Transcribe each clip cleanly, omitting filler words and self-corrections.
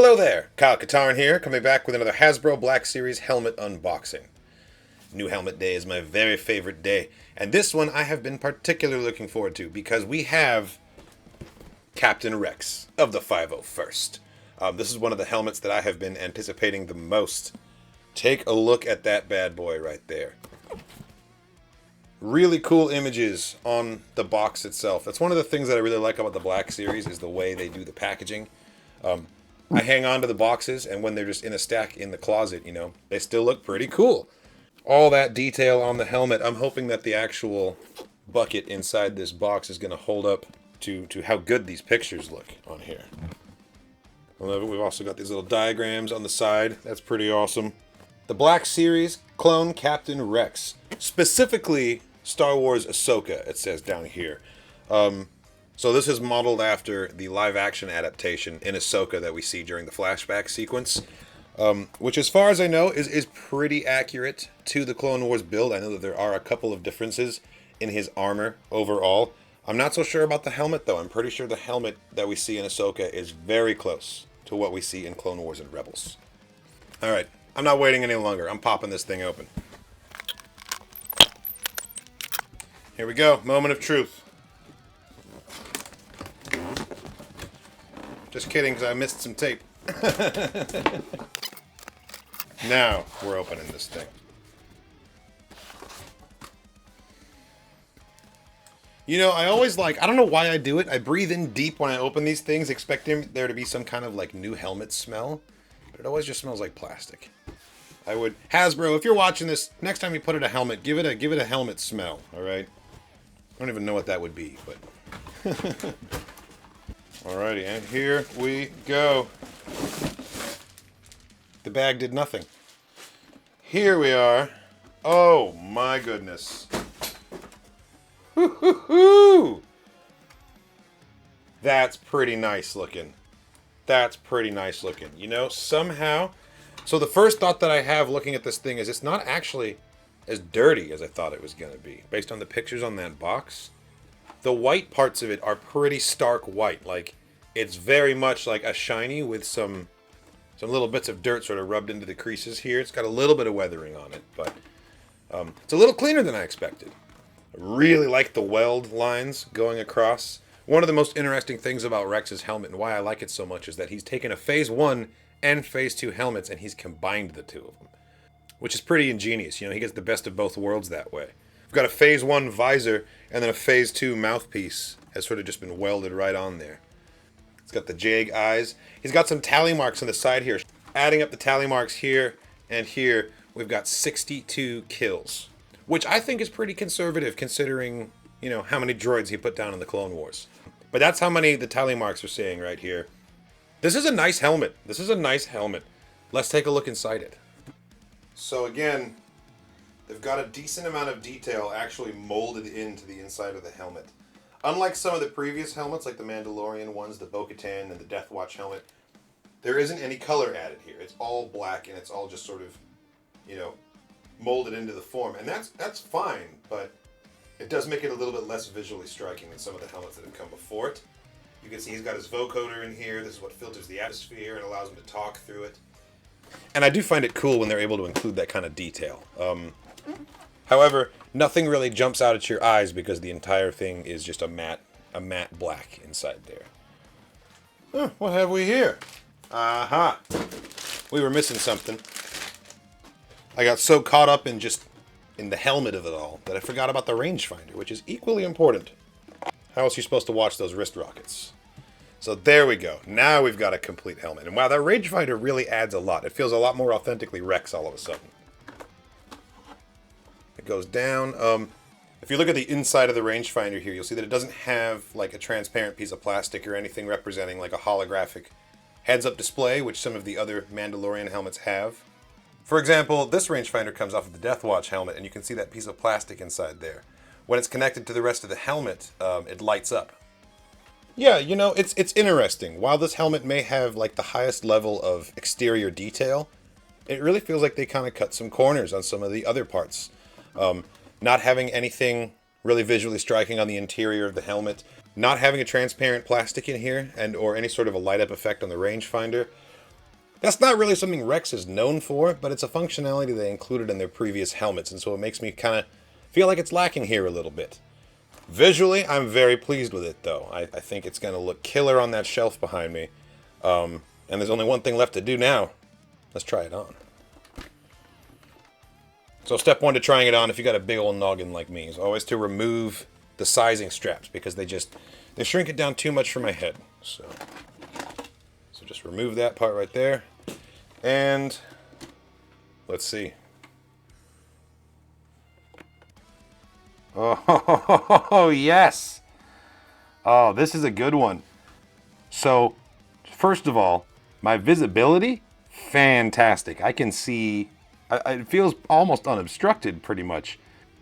Hello there, Kyle Katarn here, coming back with another Hasbro Black Series helmet unboxing. New Helmet Day is my very favorite day, and this one I have been particularly looking forward to because we have Captain Rex of the 501st. This is one of the helmets that I have been anticipating the most. Take a look at that bad boy right there. Really cool images on the box itself. That's one of the things that I really like about the Black Series is the way they do the packaging. I hang on to the boxes, and when they're just in a stack in the closet, you know, they still look pretty cool. All that detail on the helmet. I'm hoping that the actual bucket inside this box is going to hold up to how good these pictures look on here. I love it. We've also got these little diagrams on the side. That's pretty awesome. The Black Series clone Captain Rex. Specifically, Star Wars Ahsoka, it says down here. So this is modeled after the live-action adaptation in Ahsoka that we see during the flashback sequence, which, as far as I know, is pretty accurate to the Clone Wars build. I know that there are a couple of differences in his armor overall. I'm not so sure about the helmet, though. I'm pretty sure the helmet that we see in Ahsoka is very close to what we see in Clone Wars and Rebels. All right, I'm not waiting any longer. I'm popping this thing open. Here we go, moment of truth. Just kidding, because I missed some tape. Now we're opening this thing. You know, I always I don't know why I do it. I breathe in deep when I open these things, expecting there to be some kind of new helmet smell. But it always just smells like plastic. Hasbro, if you're watching this, next time you put it a helmet, give it a helmet smell, alright? I don't even know what that would be, but... Alrighty, and here we go. The bag did nothing. Here we are. Oh my goodness. Hoo-hoo-hoo! That's pretty nice looking. That's pretty nice looking. You know, somehow... So the first thought that I have looking at this thing is it's not actually as dirty as I thought it was going to be. Based on the pictures on that box. The white parts of it are pretty stark white. It's very much like a shiny with some little bits of dirt sort of rubbed into the creases here. It's got a little bit of weathering on it, but it's a little cleaner than I expected. I really like the weld lines going across. One of the most interesting things about Rex's helmet and why I like it so much is that he's taken a Phase 1 and Phase 2 helmets and he's combined the two of them, which is pretty ingenious. You know, he gets the best of both worlds that way. We've got a Phase 1 visor and then a Phase 2 mouthpiece has sort of just been welded right on there. It's got the Jag eyes. He's got some tally marks on the side here. Adding up the tally marks here and here, we've got 62 kills, which I think is pretty conservative considering, you know, how many droids he put down in the Clone Wars. But that's how many the tally marks are saying right here. This is a nice helmet. This is a nice helmet. Let's take a look inside it. So again, they've got a decent amount of detail actually molded into the inside of the helmet. Unlike some of the previous helmets, like the Mandalorian ones, the Bo-Katan and the Death Watch helmet, there isn't any color added here. It's all black and it's all just sort of, you know, molded into the form. And that's fine, but it does make it a little bit less visually striking than some of the helmets that have come before it. You can see he's got his vocoder in here. This is what filters the atmosphere and allows him to talk through it. And I do find it cool when they're able to include that kind of detail. However, nothing really jumps out at your eyes because the entire thing is just a matte black inside there. Huh, what have we here? Aha! We were missing something. I got so caught up in the helmet of it all that I forgot about the rangefinder, which is equally important. How else are you supposed to watch those wrist rockets? So there we go. Now we've got a complete helmet. And wow, that rangefinder really adds a lot. It feels a lot more authentically Rex all of a sudden. It goes down. If you look at the inside of the rangefinder here, you'll see that it doesn't have a transparent piece of plastic or anything representing a holographic heads-up display, which some of the other Mandalorian helmets have. For example, this rangefinder comes off of the Death Watch helmet, and you can see that piece of plastic inside there. When it's connected to the rest of the helmet, it lights up. Yeah, you know, it's interesting. While this helmet may have the highest level of exterior detail, it really feels like they kind of cut some corners on some of the other parts. Not having anything really visually striking on the interior of the helmet, not having a transparent plastic in here or any sort of a light up effect on the rangefinder, That's not really something Rex is known for, but it's a functionality they included in their previous helmets, and so it makes me kind of feel like it's lacking here a little bit. Visually, I'm very pleased with it, though. I think it's going to look killer on that shelf behind me. And there's only one thing left to do now. Let's try it on. So step one to trying it on, if you got a big old noggin like me, is always to remove the sizing straps, because they shrink it down too much for my head. So just remove that part right there. And let's see. Oh, yes. Oh, this is a good one. So, first of all, my visibility, fantastic. I can see, it feels almost unobstructed pretty much.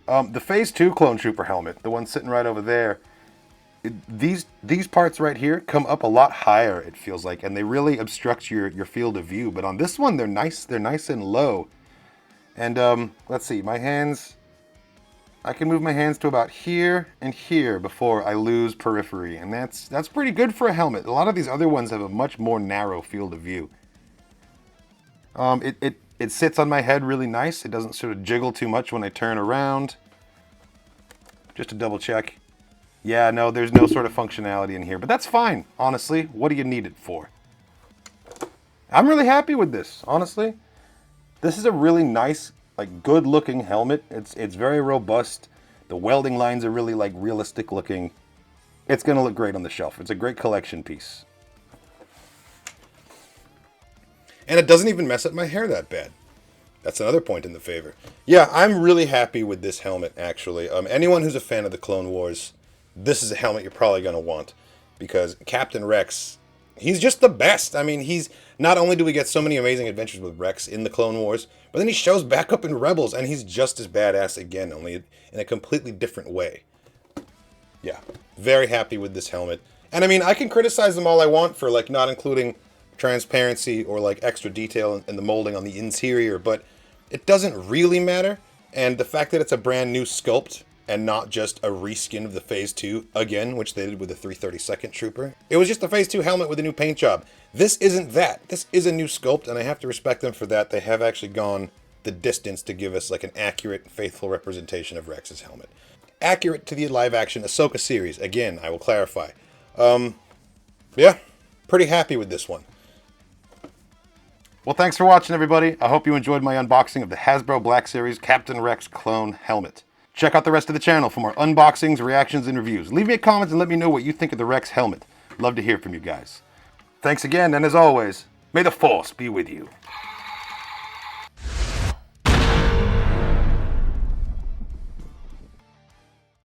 The Phase 2 Clone Trooper helmet, the one sitting right over there, these parts right here come up a lot higher, it feels like, and they really obstruct your field of view. But on this one, they're nice and low. And let's see, my hands, I can move my hands to about here and here before I lose periphery, and that's pretty good for a helmet. A lot of these other ones have a much more narrow field of view. It sits on my head really nice. It doesn't sort of jiggle too much when I turn around. Just to double check. Yeah, no, there's no sort of functionality in here, but that's fine, honestly. What do you need it for? I'm really happy with this, honestly. This is a really nice, like, good-looking helmet. It's very robust. The welding lines are really, like, realistic looking. It's going to look great on the shelf. It's a great collection piece. And it doesn't even mess up my hair that bad. That's another point in the favor. Yeah, I'm really happy with this helmet, actually. Anyone who's a fan of the Clone Wars, this is a helmet you're probably going to want, because Captain Rex, he's just the best. I mean, not only do we get so many amazing adventures with Rex in the Clone Wars, but then he shows back up in Rebels, and he's just as badass again, only in a completely different way. Yeah, very happy with this helmet. And I mean, I can criticize them all I want for, like, not including transparency or, like, extra detail in the molding on the interior, but it doesn't really matter. And the fact that it's a brand new sculpt and not just a reskin of the Phase 2, again, which they did with the 332nd Trooper. It was just a Phase 2 helmet with a new paint job. This isn't that. This is a new sculpt, and I have to respect them for that. They have actually gone the distance to give us, like, an accurate, faithful representation of Rex's helmet. Accurate to the live-action Ahsoka series. Again, I will clarify. Yeah, pretty happy with this one. Well, thanks for watching, everybody. I hope you enjoyed my unboxing of the Hasbro Black Series Captain Rex Clone Helmet. Check out the rest of the channel for more unboxings, reactions, and reviews. Leave me a comment and let me know what you think of the Rex helmet. Love to hear from you guys. Thanks again, and as always, may the Force be with you.